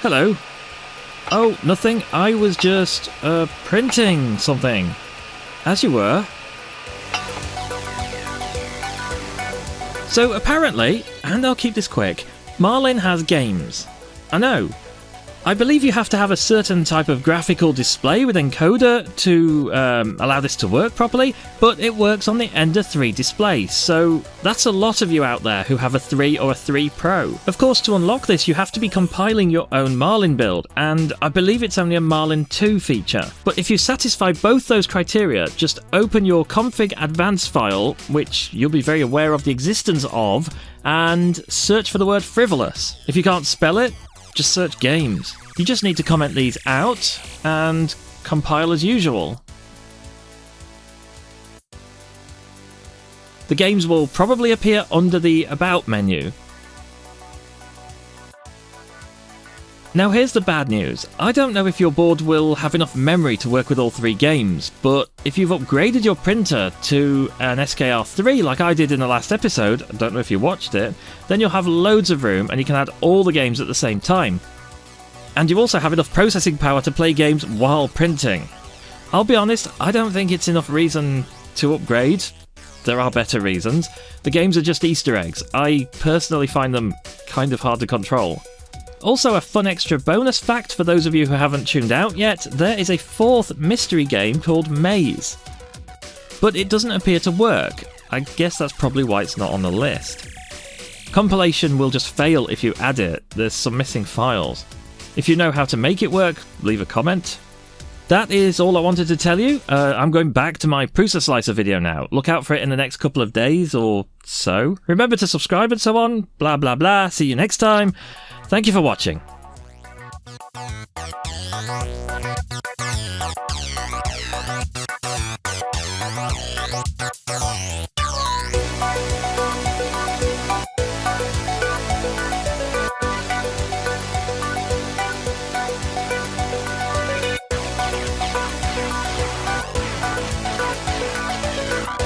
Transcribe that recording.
Hello. Oh, nothing. I was just, printing something. As you were. So apparently, and I'll keep this quick, Marlin has games. I know. I believe you have to have a certain type of graphical display with encoder to allow this to work properly, but it works on the Ender 3 display, so that's a lot of you out there who have a 3 or a 3 Pro. Of course, to unlock this you have to be compiling your own Marlin build, and I believe it's only a Marlin 2 feature. But if you satisfy both those criteria, just open your config advanced file, which you'll be very aware of the existence of, and search for the word frivolous. If you can't spell it, just search games. You just need to comment these out and compile as usual. The games will probably appear under the About menu. Now here's the bad news. I don't know if your board will have enough memory to work with all 3 games, but if you've upgraded your printer to an SKR3 like I did in the last episode, I don't know if you watched it, then you'll have loads of room and you can add all the games at the same time. And you also have enough processing power to play games while printing. I'll be honest, I don't think it's enough reason to upgrade. There are better reasons. The games are just Easter eggs. I personally find them kind of hard to control. Also, a fun extra bonus fact for those of you who haven't tuned out yet, there is a 4th mystery game called Maze. But it doesn't appear to work. I guess that's probably why it's not on the list. Compilation will just fail if you add it, there's some missing files. If you know how to make it work, leave a comment. That is all I wanted to tell you. I'm going back to my Prusa Slicer video now. Look out for it in the next couple of days or so. Remember to subscribe and so on, blah blah blah. See you next time. Thank you for watching.